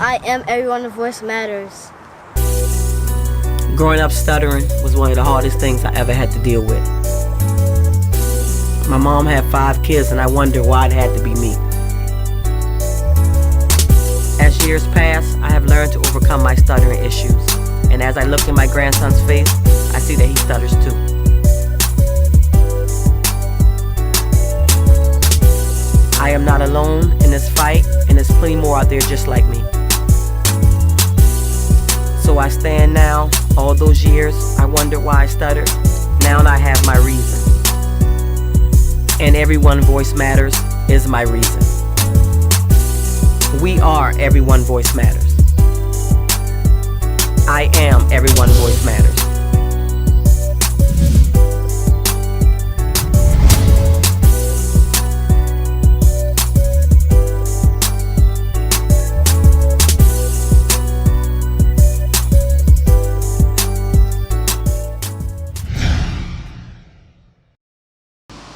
I am everyone of Voice Matters. Growing up stuttering was one of the hardest things I ever had to deal with. My mom had 5 kids and I wondered why it had to be me. As years pass, I have learned to overcome my stuttering issues. And as I look in my grandson's face, I see that he stutters too. I am not alone in this fight, and there's plenty more out there just like me. So I stand now, all those years, I wondered why I stuttered. Now I have my reason. And everyone voice matters is my reason. We are everyone voice matters. I am everyone voice matters.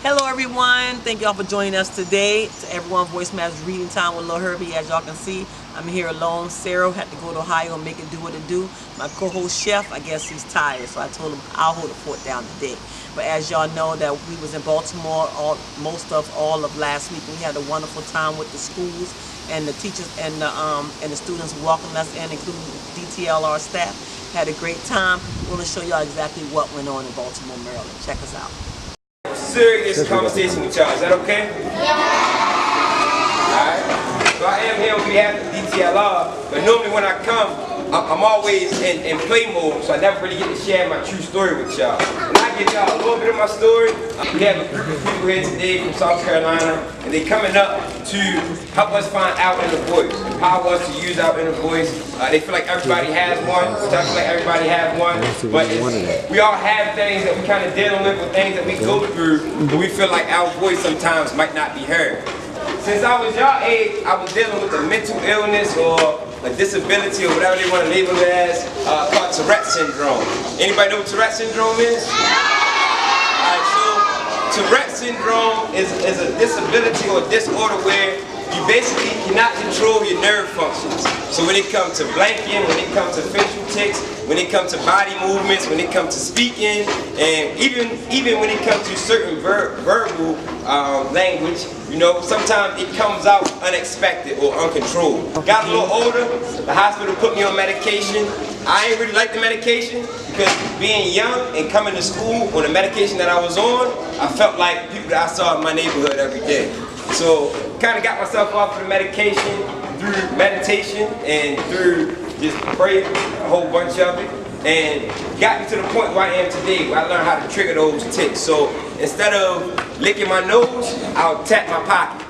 Hello everyone, thank y'all for joining us today. To everyone, Voice Matters Reading Time with Lil Herbie. As y'all can see, I'm here alone. Sarah had to go to Ohio and make it do what it do. My co-host Chef, I guess he's tired, so I told him I'll hold the fort down today. But as y'all know, that we was in Baltimore most of all of last week. We had a wonderful time with the schools and the teachers and the students welcoming us in, including DTLR staff. Had a great time. We're going to show y'all exactly what went on in Baltimore, Maryland. Check us out. Serious conversation with y'all. Is that okay? Yeah. Alright. So I am here on behalf of DTLR, but normally when I come, I'm always in play mode, so I never really get to share my true story with y'all. And I give y'all a little bit of my story. We have a group of people here today from South Carolina, and they coming up to help us find our inner voice, empower us to use our inner voice. They feel like everybody has one, so I feel like everybody has one, but we all have things that we kind of dealing with things that we go through, but we feel like our voice sometimes might not be heard. Since I was your age, I was dealing with a mental illness or a disability or whatever they want to label it as, called Tourette syndrome. Anybody know what Tourette syndrome is? Alright, so Tourette syndrome is a disability or disorder where you basically cannot control your nerve functions. So when it comes to blanking, when it comes to facial tics, when it comes to body movements, when it comes to speaking, and even when it comes to certain verbal language, you know, sometimes it comes out unexpected or uncontrolled. Got a little older, the hospital put me on medication. I ain't really like the medication because being young and coming to school on the medication that I was on, I felt like people that I saw in my neighborhood every day. So kind of got myself off of the medication through meditation and through just praying, a whole bunch of it, and got me to the point where I am today, where I learned how to trigger those tics. So instead of licking my nose, I'll tap my pocket.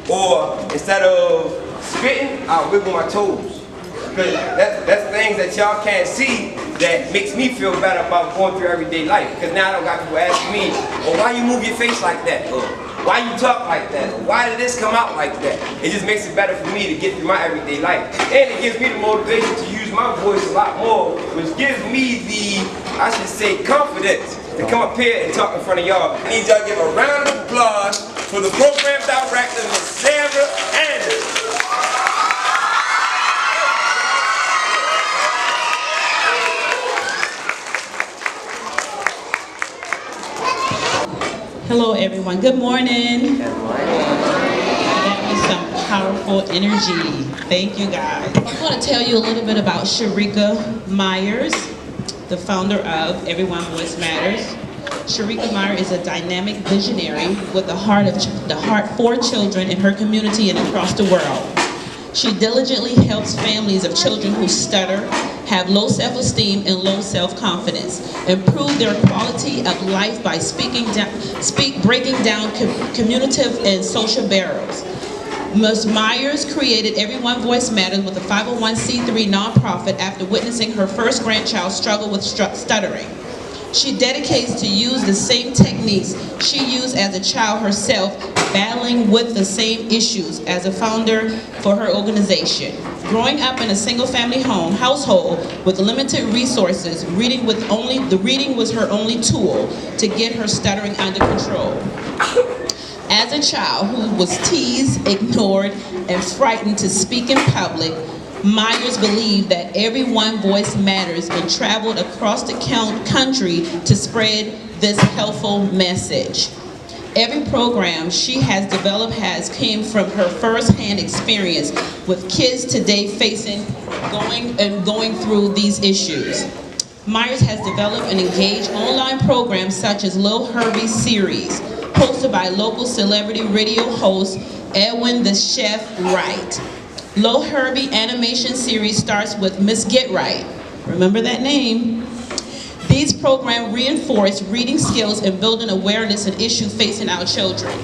Or instead of spitting, I'll wiggle my toes. Because that's things that y'all can't see that makes me feel better about going through everyday life. Because now I don't got people asking me, well, why you move your face like that? Or why you talk like that? Or why did this come out like that? It just makes it better for me to get through my everyday life. And it gives me the motivation to use my voice a lot more, which gives me the, I should say, confidence to come up here and talk in front of y'all. I need y'all to give a round of applause for the program director, Ms. Sarah Anthony. Hello everyone, good morning. Good morning. That was some powerful energy. Thank you guys. I'm going to tell you a little bit about Sherrikka Myers, the founder of Everyone Voice Matters. Sherrikka Myers is a dynamic visionary with the heart for children in her community and across the world. She diligently helps families of children who stutter, have low self-esteem and low self-confidence, improve their quality of life by breaking down communicative and social barriers. Ms. Myers created Everyone Voice Matters with a 501c3 nonprofit after witnessing her first grandchild struggle with stuttering. She dedicates to use the same techniques she used as a child herself, battling with the same issues as a founder for her organization. Growing up in a single-family household with limited resources, reading was her only tool to get her stuttering under control. As a child who was teased, ignored, and frightened to speak in public, Myers believed that everyone's voice matters and traveled across the country to spread this helpful message. Every program she has developed has came from her first-hand experience with kids today facing going through these issues. Myers has developed and engaged online programs such as Lil Herbie series, hosted by local celebrity radio host Edwin the Chef Wright. Lil Herbie animation series starts with Miss Get Right. Remember that name? These programs reinforce reading skills and building awareness and issues facing our children.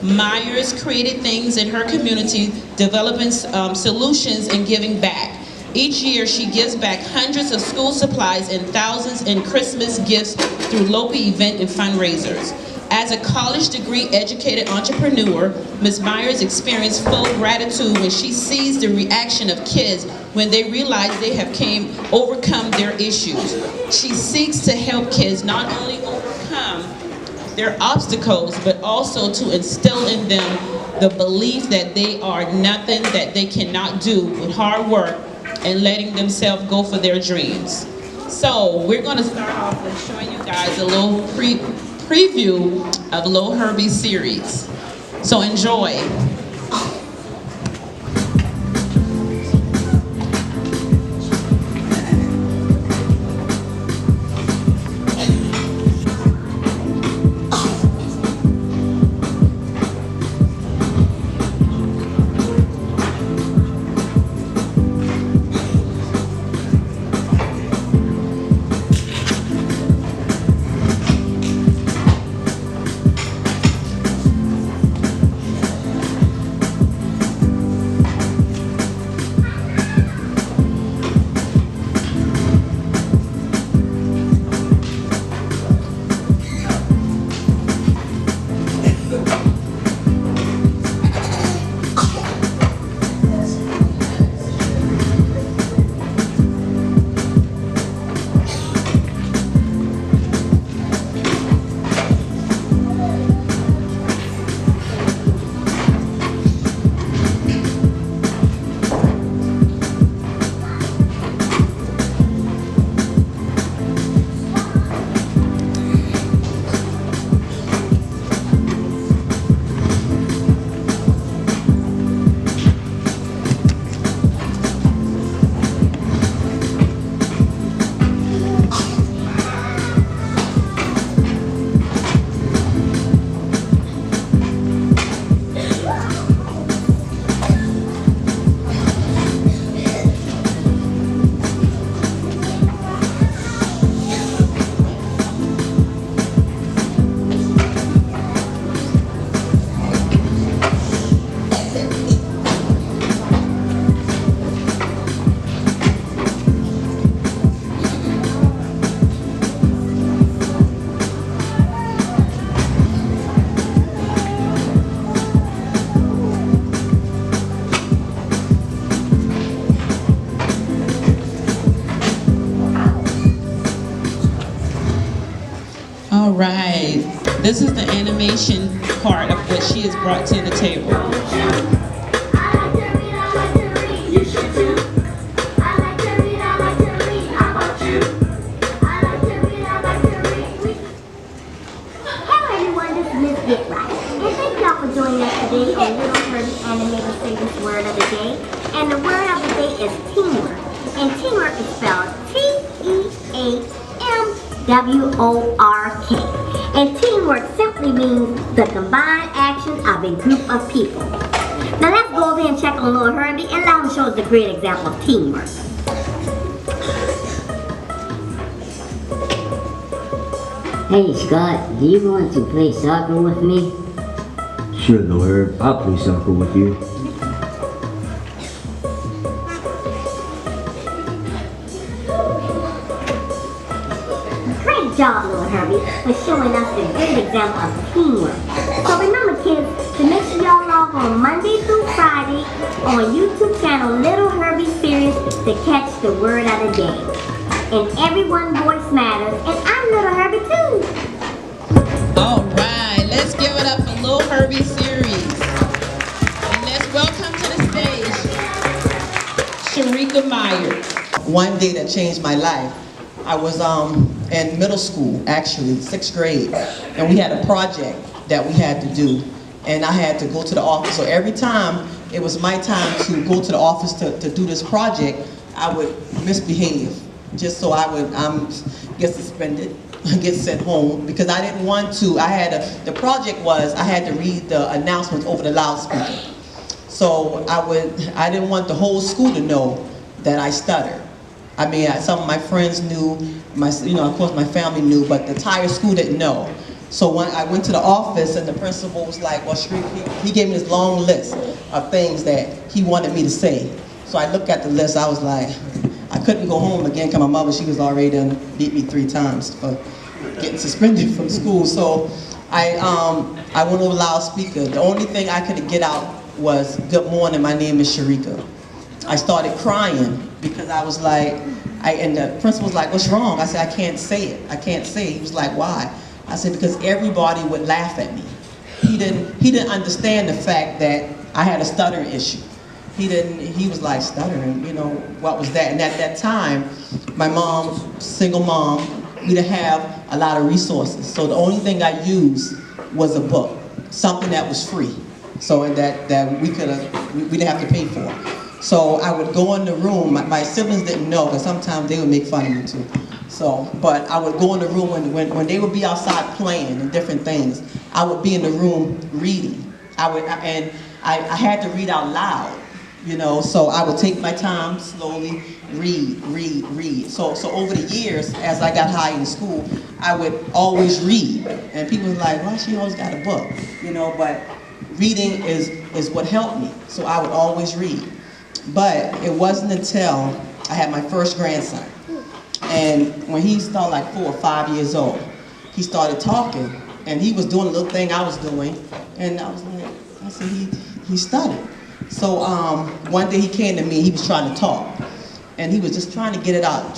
Myers created things in her community, developing solutions and giving back. Each year, she gives back hundreds of school supplies and thousands in Christmas gifts through local events and fundraisers. As a college degree educated entrepreneur, Ms. Myers experienced full gratitude when she sees the reaction of kids when they realize they have overcome their issues. She seeks to help kids not only overcome their obstacles, but also to instill in them the belief that they are nothing that they cannot do with hard work and letting themselves go for their dreams. So we're going to start off with showing you guys a little preview of Lil Herbie's series. So enjoy. All right, this is the animation part of what she has brought to the table. You should too. I like to read, I like to read. How about you? I like to read, I like to read. Hello everyone, this is Miss Get Right. And thank y'all for joining us today on Lil Herbie Animated Series Word of the Day. And the word of the day is teamwork. And teamwork is spelled T-E-A-M-W-O-R-K. And teamwork simply means the combined action of a group of people. Now let's go over and check on Lil Herbie and let him show us a great example of teamwork. Hey Scott, do you want to play soccer with me? Sure, Lil Herb. I'll play soccer with you. Great job, Lil Herbie, for showing us a great example of teamwork. So remember kids, to make sure y'all log on Monday through Friday on YouTube channel Lil Herbie Series to catch the word of the day. And everyone's voice matters, and I'm Lil Herbie too. All right, let's give it up for Lil Herbie series. And let's welcome to the stage one day that changed my life. I was in middle school, actually, 6th grade, and we had a project that we had to do, and I had to go to the office. So every time it was my time to go to the office to do this project, I would misbehave, just so I would get suspended, get sent home, because I didn't want to. The project was I had to read the announcements over the loudspeaker. So I didn't want the whole school to know that I stuttered. I mean, some of my friends knew, of course my family knew, but the entire school didn't know. So when I went to the office and the principal was like, well, he gave me this long list of things that he wanted me to say. So I looked at the list, I was like, I couldn't go home again because my mother, she was already done beat me 3 times for getting suspended from school. So I went over loudspeaker. The only thing I could get out was, good morning, my name is Sherrikka. I started crying because I was like, and the principal was like, what's wrong? I said, I can't say it. I can't say it. He was like, why? I said, because everybody would laugh at me. He didn't understand the fact that I had a stuttering issue. He was like, stuttering, what was that? And at that time, my mom, single mom, we didn't have a lot of resources. So the only thing I used was a book, something that was free. So that we didn't have to pay for. So I would go in the room, my siblings didn't know, because sometimes they would make fun of me too. So, but I would go in the room when they would be outside playing and different things, I would be in the room reading. I had to read out loud, so I would take my time, slowly read. So over the years, as I got high in school, I would always read. And people were like, well, she always got a book, but reading is what helped me. So I would always read. But it wasn't until I had my first grandson. And when he started like 4 or 5 years old, he started talking. And he was doing a little thing I was doing. And I was like, I said, he stuttered. So one day he came to me, he was trying to talk. And he was just trying to get it out,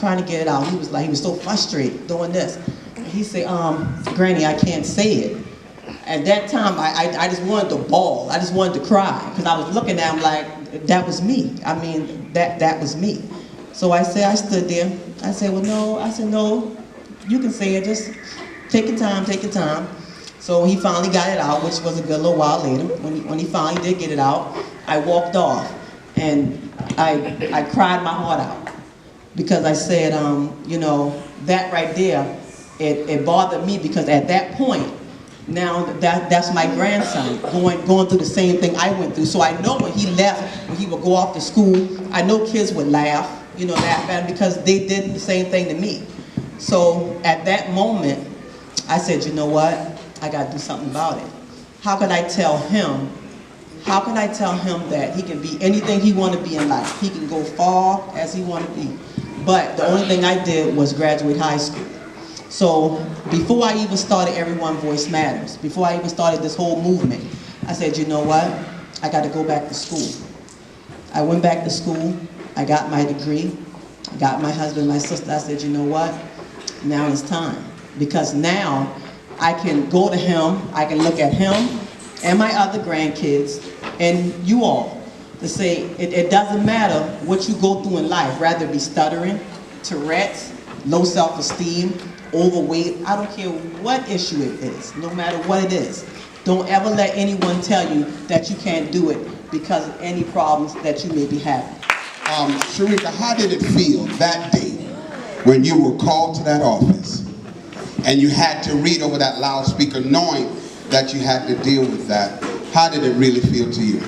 He was so frustrated doing this. And he said, Granny, I can't say it. At that time, I just wanted to bawl. I just wanted to cry. Because I was looking at him like, that was me. I mean, that was me. So I stood there. I said, well, no. I said, no, you can say it. Just take your time. So he finally got it out, which was a good little while later. When he finally did get it out, I walked off. And I cried my heart out. Because I said, that right there, it bothered me, because at that point, now that's my grandson going through the same thing I went through. So I know when he left, when he would go off to school, I know kids would laugh, laugh at him, because they did the same thing to me. So at that moment, I said, you know what? I got to do something about it. How could I tell him that he can be anything he want to be in life? He can go far as he want to be. But the only thing I did was graduate high school. So before I even started Everyone Voice Matters, before I even started this whole movement, I said, you know what? I got to go back to school. I went back to school. I got my degree. I got my husband, my sister. I said, you know what? Now it's time. Because now I can go to him, I can look at him and my other grandkids and you all to say, it doesn't matter what you go through in life, rather it be stuttering, Tourette, low self-esteem, overweight, I don't care what issue it is, no matter what it is. Don't ever let anyone tell you that you can't do it because of any problems that you may be having. Sherrikka, how did it feel that day when you were called to that office and you had to read over that loudspeaker knowing that you had to deal with that? How did it really feel to you?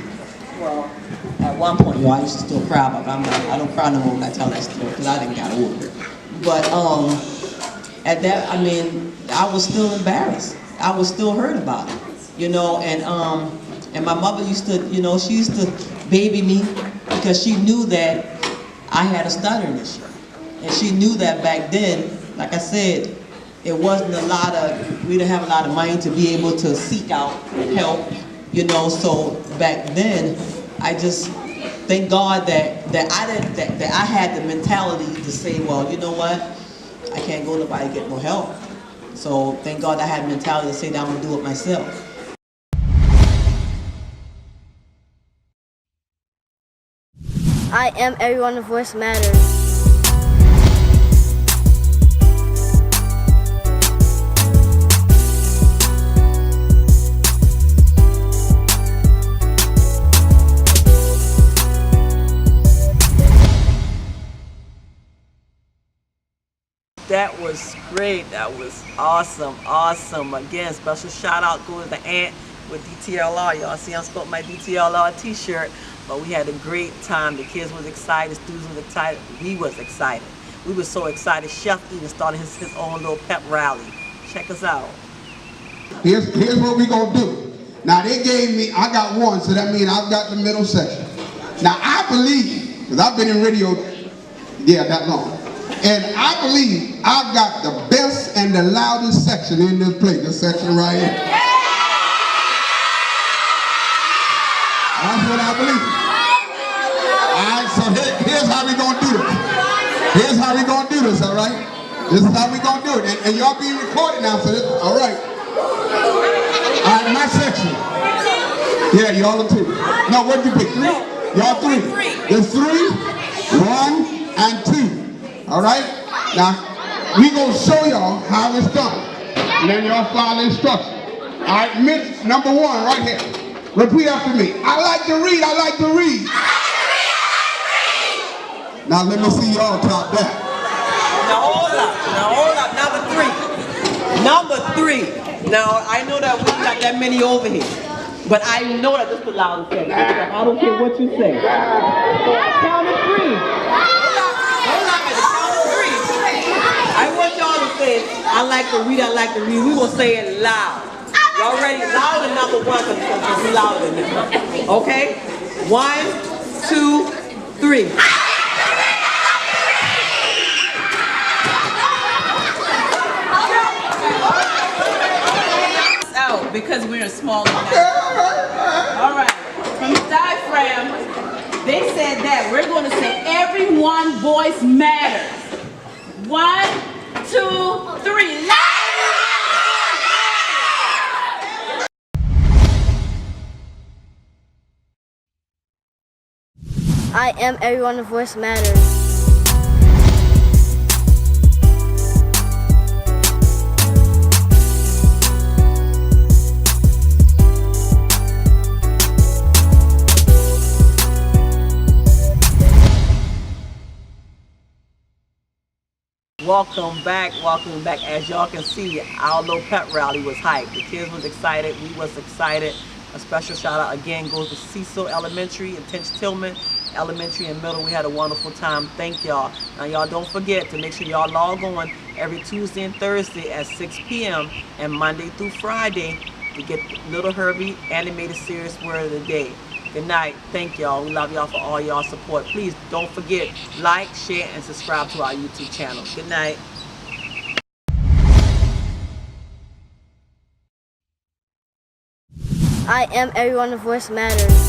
Well, at one point, I used to still cry about it. I don't cry no more when I tell that story because I didn't get over it. But at that, I was still embarrassed. I was still hurt about it, and my mother used to, she used to baby me because she knew that I had a stuttering issue. And she knew that back then, like I said, it wasn't we didn't have a lot of money to be able to seek out help, so back then, I just thank God that I had the mentality to say, well, you know what, I can't go to nobody to get no help. So thank God I had the mentality to say that I'm gonna do it myself. I am everyone. Voice matters. That was great. That was awesome. Awesome. Again, special shout out goes to Ant with DTLR. Y'all see I'm sporting my DTLR t-shirt. But we had a great time. The kids was excited. Students was excited. We was excited. We were so excited. Chef even started his own little pep rally. Check us out. Here's what we gonna do. Now they gave me, I got one, so that means I've got the middle section. Now I believe, because I've been in radio, that long. And I believe I've got the best and the loudest section in this place, this section right here. That's what I believe. Alright, so here's how we gonna do this. Here's how we gonna do this, alright? This is how we gonna do it. And y'all being recorded now for this, alright. Alright, my section. Yeah, y'all are two. No, what did you pick? Three? Y'all three. There's 3, 1, and 2. Alright? Now, we gonna show y'all how it's done. And then y'all follow the instructions. Alright, Miss number 1 right here. Repeat after me. I like to read, I like to read. Now let me see y'all top that. Now hold up. Number 3. Now I know that we got that many over here. But I know that this is loud and say. I don't care what you say. Count to 3. Hold up, at the count of 3. I want y'all to say, I like to read, I like to read. We will say it loud. Y'all ready? Louder than number 1 because we louder than them. Okay? 1, 2, 3. Out because we're a small amount. All right. From diaphragm, they said that we're going to say everyone voice matters. 1, 2, 3. I am everyone. Voice matters. Welcome back. As y'all can see, our little pep rally was hyped. The kids was excited. We was excited. A special shout out again goes to Cecil Elementary and Tench Tillman Elementary and Middle. We had a wonderful time. Thank y'all. Now y'all don't forget to make sure y'all log on every Tuesday and Thursday at 6 p.m. and Monday through Friday to get Lil Herbie animated series word of the day. Good night. Thank y'all. We love y'all for all y'all support. Please don't forget, like, share, and subscribe to our YouTube channel. Good night. I am everyone. Voice matters.